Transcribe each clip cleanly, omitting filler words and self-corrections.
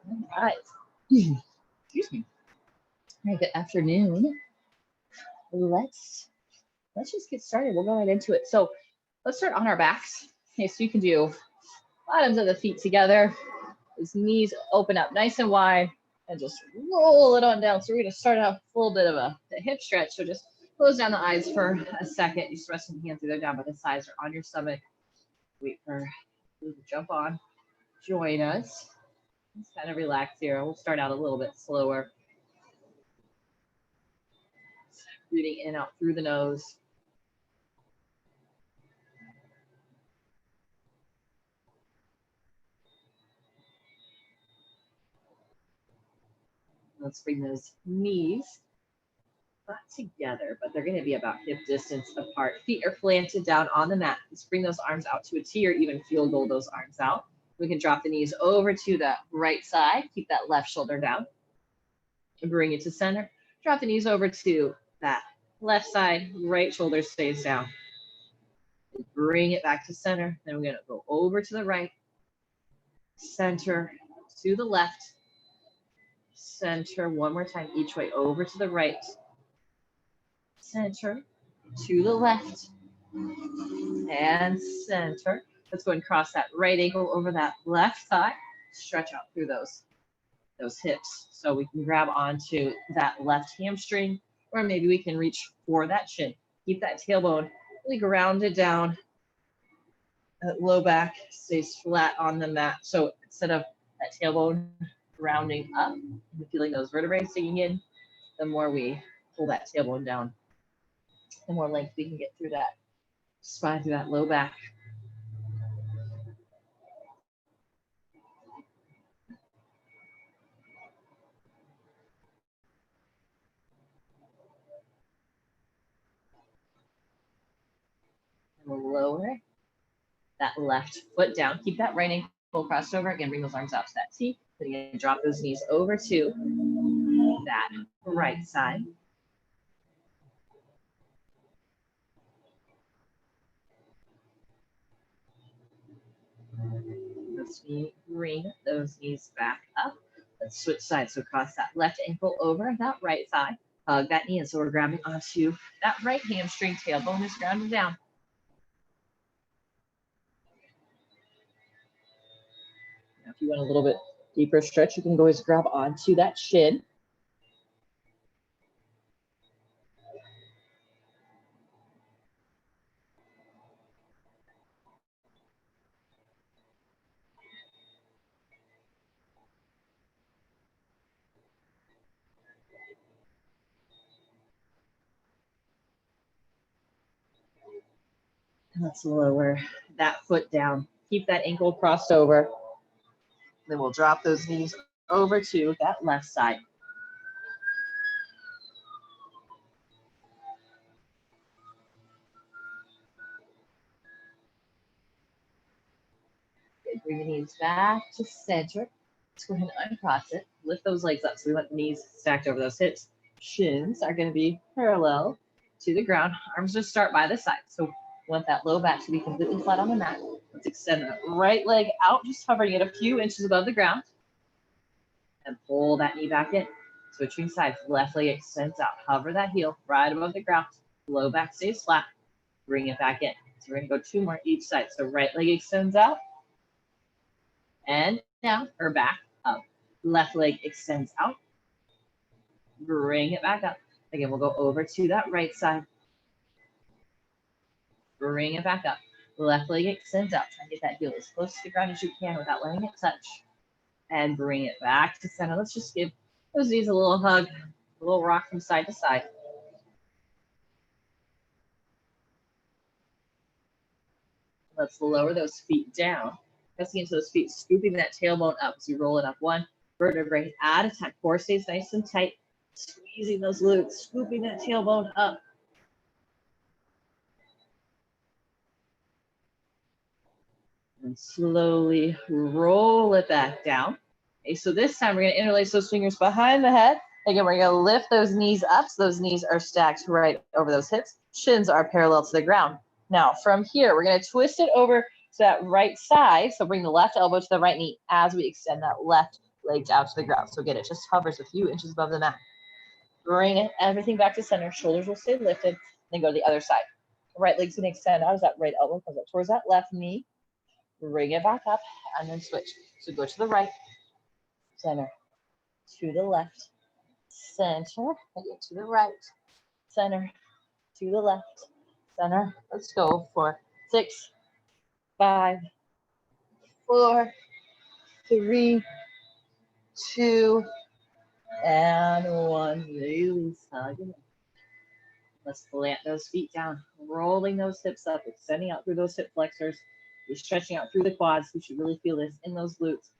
All right. Excuse me. All right, good afternoon. Let's just get started. We'll go right into it. So let's start on our backs. Okay, so you can do bottoms of the feet together. Those knees open up nice and wide and just roll it on down. So we're going to start out with a little bit of a hip stretch. So just close down the eyes for a second. Just rest some hands either down by the sides or on your stomach. Wait for you to jump on. Join us. Just kind of relax here. We'll start out a little bit slower. Breathing in and out through the nose. Let's bring those knees not together, but they're going to be about hip distance apart. Feet are planted down on the mat. Let's bring those arms out to a T or even field goal those arms out. We can drop the knees over to the right side. Keep that left shoulder down. Bring it to center. Drop the knees over to that left side. Right shoulder stays down. Bring it back to center. Then we're going to go over to the right. Center to the left. Center one more time each way over to the right. Center to the left. And center. Let's go and cross that right ankle over that left thigh. Stretch out through those hips. So we can grab onto that left hamstring, or maybe we can reach for that shin. Keep that tailbone really grounded down. That low back stays flat on the mat. So instead of that tailbone rounding up and feeling those vertebrae sinking in, the more we pull that tailbone down, the more length we can get through that spine, through that low back. And we'll lower that left foot down. Keep that right ankle crossed over. Again, bring those arms out to that T. Then again, drop those knees over to that right side. Let's bring those knees back up. Let's switch sides. So cross that left ankle over that right thigh. Hug that knee. And so we're grabbing onto that right hamstring. Tailbone is grounded down. Now, if you want a little bit deeper stretch, you can always grab onto that shin. Let's lower that foot down. Keep that ankle crossed over. Then we'll drop those knees over to that left side. Good. Bring the knees back to center. Let's go ahead and uncross it. Lift those legs up. So we want the knees stacked over those hips. Shins are going to be parallel to the ground. Arms just start by the side. So we want that low back to be completely flat on the mat. Let's extend that right leg out, just hovering it a few inches above the ground. And pull that knee back in. Switching sides. Left leg extends out. Hover that heel right above the ground. Low back stays flat. Bring it back in. So we're going to go two more each side. So right leg extends out. And down or back up. Left leg extends out. Bring it back up. Again, we'll go over to that right side. Bring it back up. Left leg extends out. Try and get that heel as close to the ground as you can without letting it touch. And bring it back to center. Let's just give those knees a little hug, a little rock from side to side. Let's lower those feet down. Pressing into those feet, scooping that tailbone up as you roll it up one vertebrae at a time. Core stays nice and tight. Squeezing those glutes, scooping that tailbone up. And slowly roll it back down. Okay, so this time we're going to interlace those fingers behind the head. Again, we're going to lift those knees up. So those knees are stacked right over those hips. Shins are parallel to the ground. Now from here, we're going to twist it over to that right side. So bring the left elbow to the right knee as we extend that left legs out to the ground. So again, it just hovers a few inches above the mat. Bring it, everything back to center. Shoulders will stay lifted. Then go to the other side. Right leg's gonna extend out as that right elbow comes up towards that left knee. Bring it back up and then switch. So go to the right, center, to the left, center, again to the right, center, to the left, center. Let's go for 6, 5, 4, 3, 2, and 1. Release. Let's plant those feet down, rolling those hips up, extending out through those hip flexors. You're stretching out through the quads. You should really feel this in those glutes.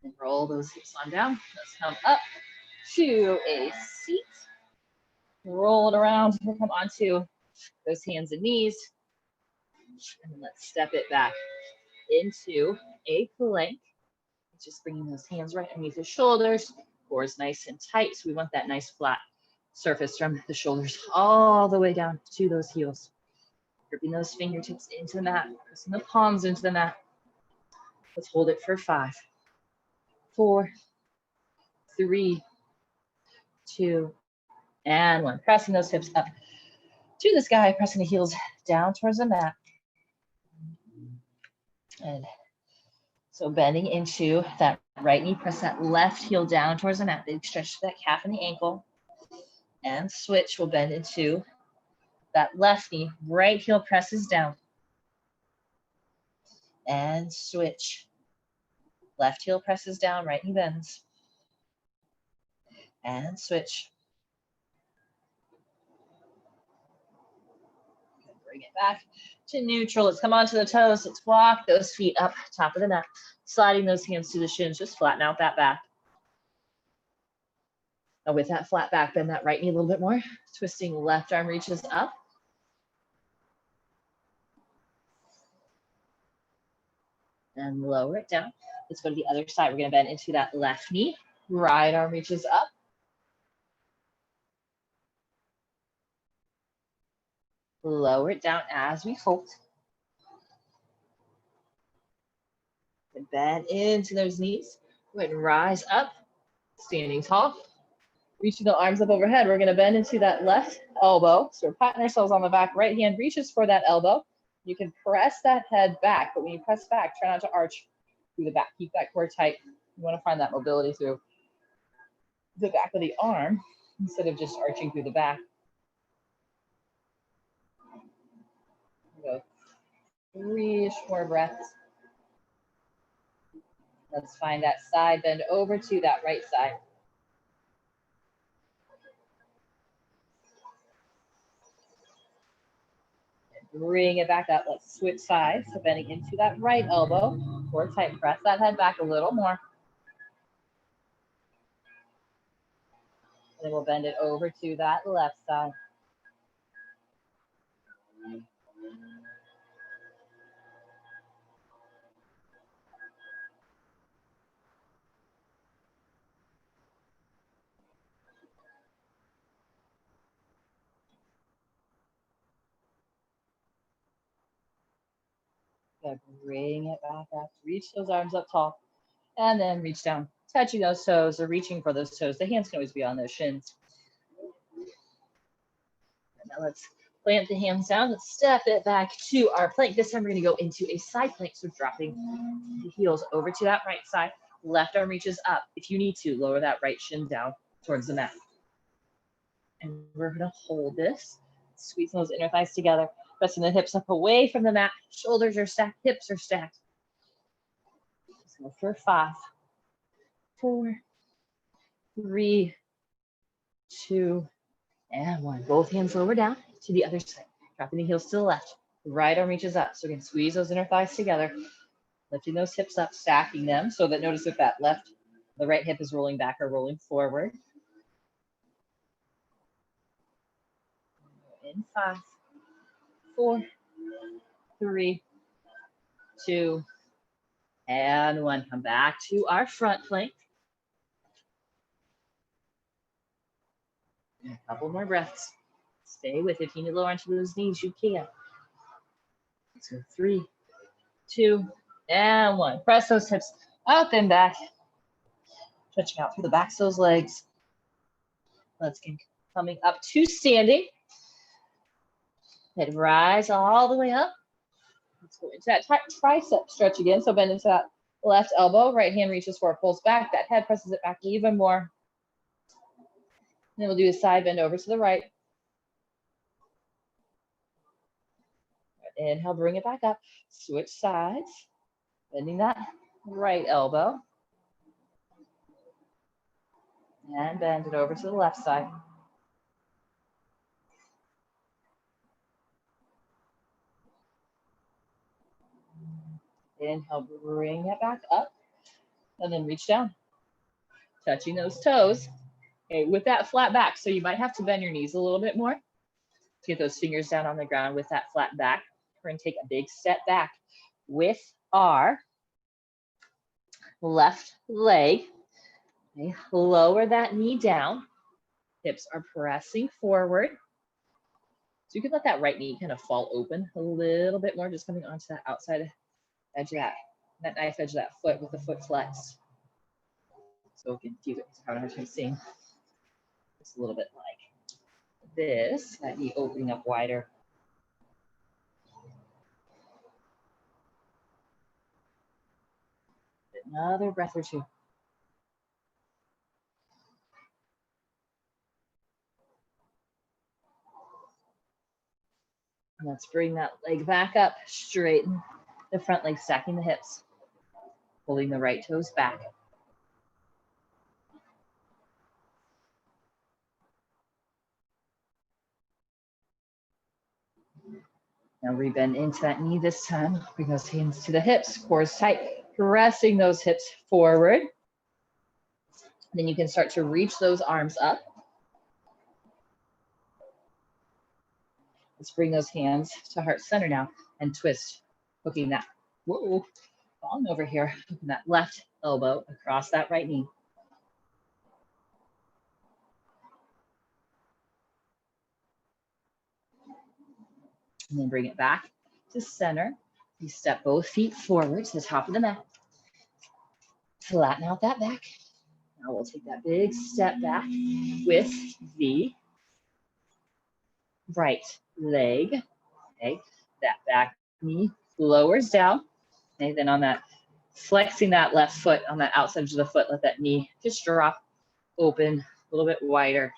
And roll those hips on down. Let's come up to a seat. Roll it around. We'll come onto those hands and knees. And let's step it back into a plank. Just bringing those hands right underneath the shoulders. Core is nice and tight, so we want that nice flat surface from the shoulders all the way down to those heels. Gripping those fingertips into the mat, pressing the palms into the mat. Let's hold it for 5, 4, 3, 2, and 1. Pressing those hips up to the sky, pressing the heels down towards the mat. And so bending into that right knee, press that left heel down towards the mat. Big stretch to that calf and the ankle. And switch, we'll bend into that left knee. Right heel presses down. And switch. Left heel presses down, right knee bends. And switch. Bring it back to neutral. Let's come onto the toes. Let's walk those feet up, top of the mat. Sliding those hands to the shins, just flatten out that back. Now with that flat back, bend that right knee a little bit more. Twisting left arm reaches up. And lower it down. Let's go to the other side. We're gonna bend into that left knee. Right arm reaches up. Lower it down as we fold. And bend into those knees. Go ahead and rise up, standing tall. Reaching the arms up overhead. We're gonna bend into that left elbow. So we're patting ourselves on the back. Right hand reaches for that elbow. You can press that head back, but when you press back, try not to arch through the back. Keep that core tight. You wanna find that mobility through the back of the arm instead of just arching through the back. Go 3-ish more breaths. Let's find that side bend over to that right side. Bring it back up. Let's switch sides. So bending into that right elbow. Core tight. Press that head back a little more. Then we'll bend it over to that left side. Good. Bring it back up. Reach those arms up tall. And then reach down. Touching those toes or reaching for those toes. The hands can always be on those shins. And now let's plant the hands down. Let's step it back to our plank. This time we're going to go into a side plank. So dropping the heels over to that right side. Left arm reaches up. If you need to, lower that right shin down towards the mat. And we're going to hold this. Squeezing those inner thighs together. Pressing the hips up away from the mat. Shoulders are stacked. Hips are stacked. Let's go for 5, 4, 3, 2, and 1. Both hands lower down to the other side. Dropping the heels to the left. Right arm reaches up. So again, squeeze those inner thighs together. Lifting those hips up, stacking them so that notice if that the right hip is rolling back or rolling forward. In 5, 4, 3, 2, and 1. Come back to our front plank. And a couple more breaths. Stay with it. If you need to lower onto those knees, you can. So 3, 2, and 1. Press those hips up and back. Stretching out through the backs of those legs. Let's get coming up to standing. Head rise all the way up. Let's go into that tricep stretch again. So bend into that left elbow. Right hand reaches forward, pulls back. That head presses it back even more. And then we'll do a side bend over to the right. Inhale, bring it back up. Switch sides. Bending that right elbow. And bend it over to the left side. Inhale, bring it back up. And then reach down. Touching those toes. Okay, with that flat back. So you might have to bend your knees a little bit more. Get those fingers down on the ground with that flat back. We're going to take a big step back with our left leg. Okay, lower that knee down. Hips are pressing forward. So you can let that right knee kind of fall open a little bit more, just coming onto that outside edge of that knife edge of that foot with the foot flexed. So confusing. I don't know if you're seeing. It's a little bit like this, that knee opening up wider. Another breath or two. Let's bring that leg back up, straighten the front leg, stacking the hips, pulling the right toes back. Now rebend into that knee this time. Bring those hands to the hips, core is tight, pressing those hips forward. Then you can start to reach those arms up. Let's bring those hands to heart center now and twist, hooking that, whoa, falling over here, hooking that left elbow across that right knee. And then bring it back to center. You step both feet forward to the top of the mat. Flatten out that back. Now we'll take that big step back with the right leg. Okay, that back knee lowers down. Okay, then on that, flexing that left foot on that outside edge of the foot, let that knee just drop open a little bit wider.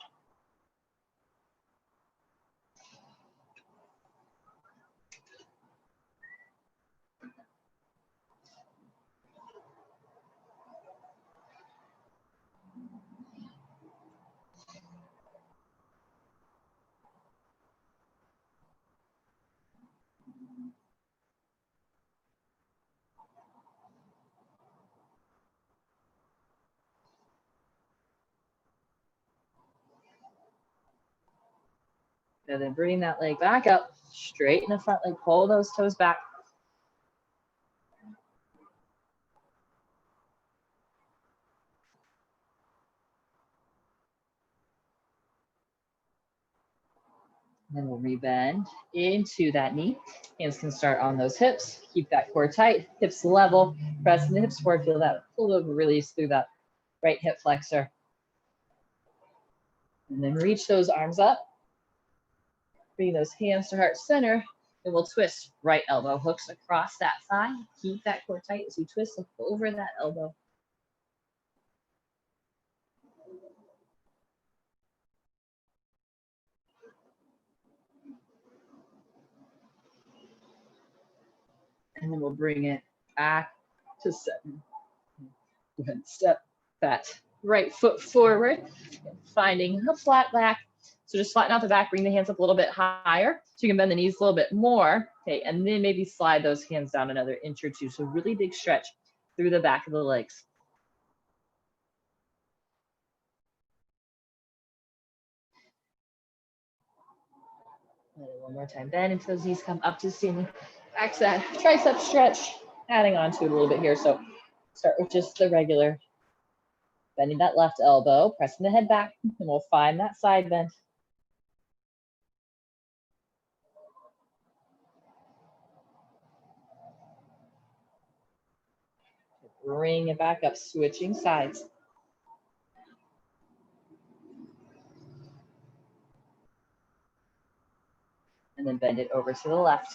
And then bring that leg back up, straighten the front leg, pull those toes back. Then we'll rebend into that knee. Hands can start on those hips. Keep that core tight, hips level, pressing the hips forward. Feel that pull over release through that right hip flexor. And then reach those arms up. Bring those hands to heart center. And we'll twist right elbow hooks across that thigh. Keep that core tight as you twist over that elbow. And then we'll bring it back to center. Go ahead and step that right foot forward, finding a flat back. So just flatten out the back, bring the hands up a little bit higher so you can bend the knees a little bit more. Okay, and then maybe slide those hands down another inch or two. So really big stretch through the back of the legs. One more time, bend until those knees come up to standing. Back to that tricep stretch, adding on to it a little bit here. So start with just the regular, bending that left elbow, pressing the head back, and we'll find that side bend. Bring it back up, switching sides. And then bend it over to the left.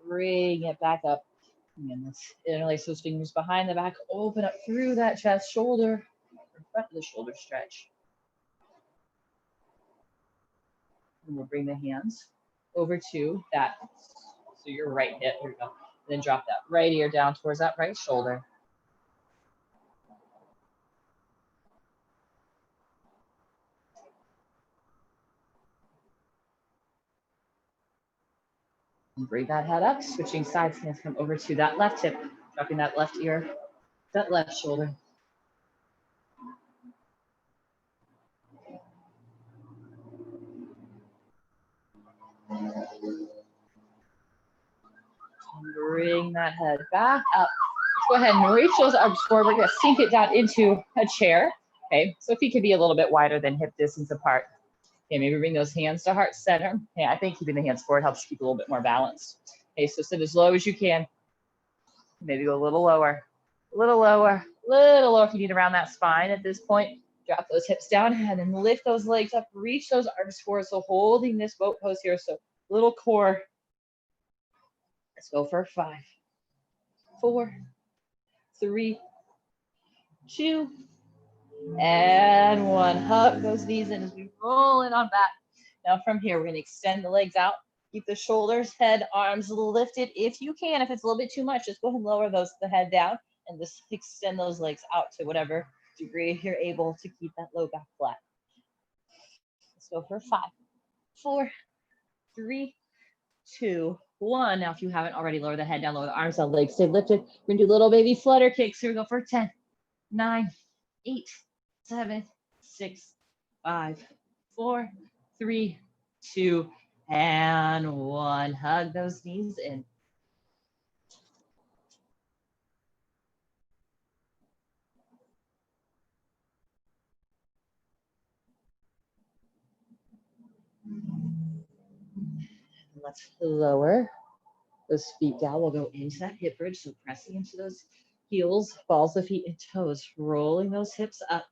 Bring it back up. And let's interlace those fingers behind the back. Open up through that chest, shoulder, front of the shoulder stretch. And we'll bring the hands over to that. So your right hip, here we go. And then drop that right ear down towards that right shoulder. And bring that head up, switching sides, hands come over to that left hip, dropping that left ear, that left shoulder. And bring that head back up. Let's go ahead and reach those arms forward. We're going to sink it down into a chair. Okay, so feet could be a little bit wider than hip distance apart. Okay, maybe bring those hands to heart center. Okay, I think keeping the hands forward helps you keep a little bit more balanced. Okay, so sit as low as you can. Maybe go a little lower, a little lower, little lower if you need around that spine at this point. Drop those hips down and then lift those legs up, reach those arms forward. So holding this boat pose here, so little core. Let's go for 5, 4, 3, 2, and 1. Hug those knees in as we roll it on back. Now from here, we're going to extend the legs out. Keep the shoulders, head, arms lifted if you can. If it's a little bit too much, just go ahead and lower the head down and just extend those legs out to whatever degree you're able to keep that low back flat. Let's go for 5, 4, 3, 2, 1. Now, if you haven't already, lower the head down, lower the arms down, legs stay lifted. We're going to do little baby flutter kicks. Here we go for 10, 9, 8, 7, 6, 5, 4, 3, 2, and 1. Hug those knees in. Let's lower those feet down. We'll go into that hip bridge. So pressing into those heels, balls of feet and toes, rolling those hips up.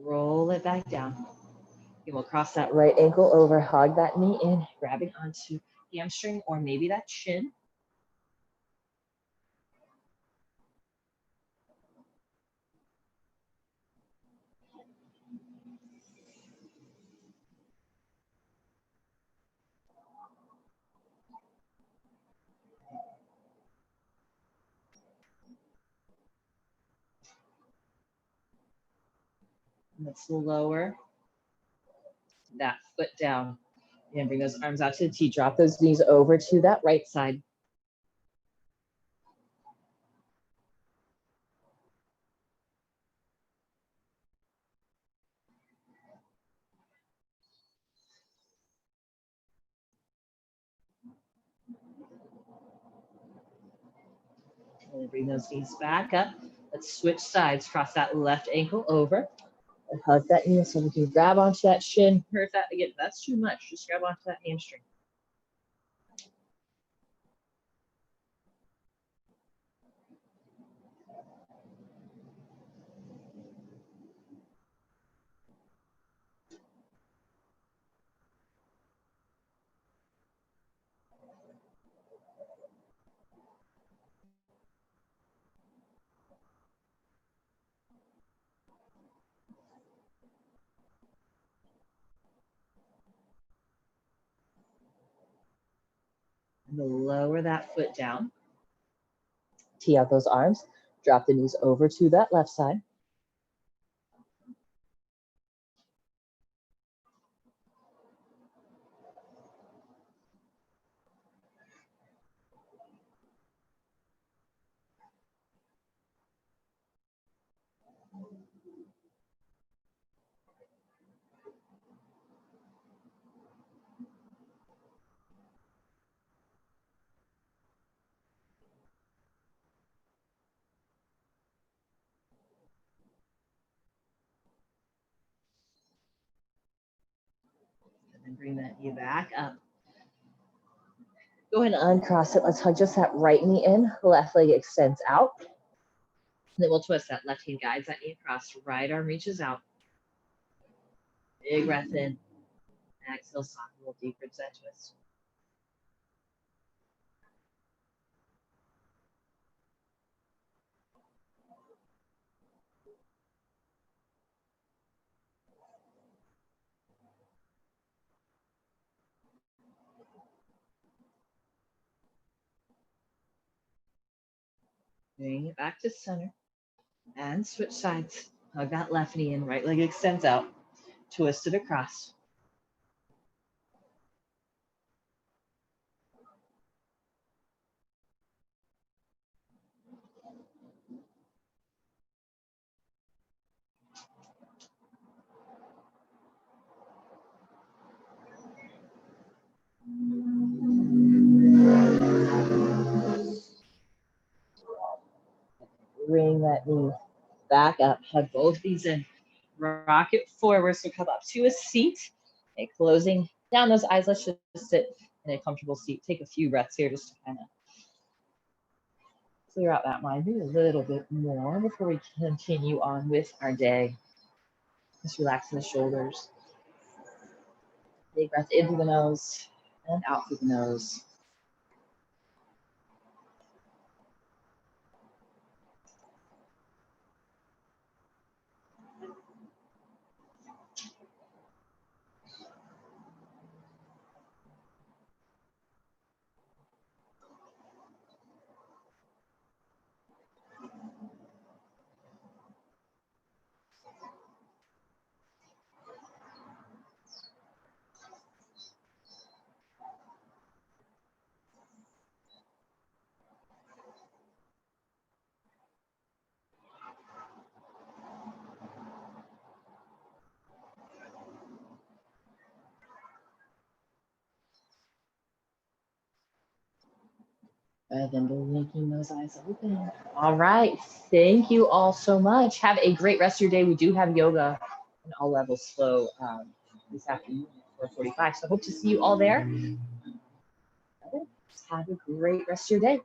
Roll it back down. And we'll cross that right ankle over, hug that knee in, grabbing onto hamstring or maybe that shin. Let's lower that foot down and bring those arms out to the T. Drop those knees over to that right side. And bring those knees back up. Let's switch sides. Cross that left ankle over. And hug that knee so we can grab onto that shin. Or if that, again, that's too much, just grab onto that hamstring. And lower that foot down. Tee out those arms. Drop the knees over to that left side. And bring that knee back up. Go ahead and uncross it. Let's hug just that right knee in, left leg extends out. And then we'll twist that left hand, guides that knee across, right arm reaches out. Big breath in. Exhale, soften a little deeper into that twist. Bring it back to center. And switch sides. Hug that left knee in, right leg extends out. Twist it across. Bring that knee back up. Hug both knees in. Rock it forward. So come up to a seat. Okay, closing down those eyes. Let's just sit in a comfortable seat. Take a few breaths here just to kind of clear out that mind. Maybe a little bit more before we continue on with our day. Just relaxing the shoulders. Big breath in through the nose and out through the nose. And then blinking those eyes open. All right. Thank you all so much. Have a great rest of your day. We do have yoga in all levels flow this afternoon at 4:45. So I hope to see you all there. Have a great rest of your day.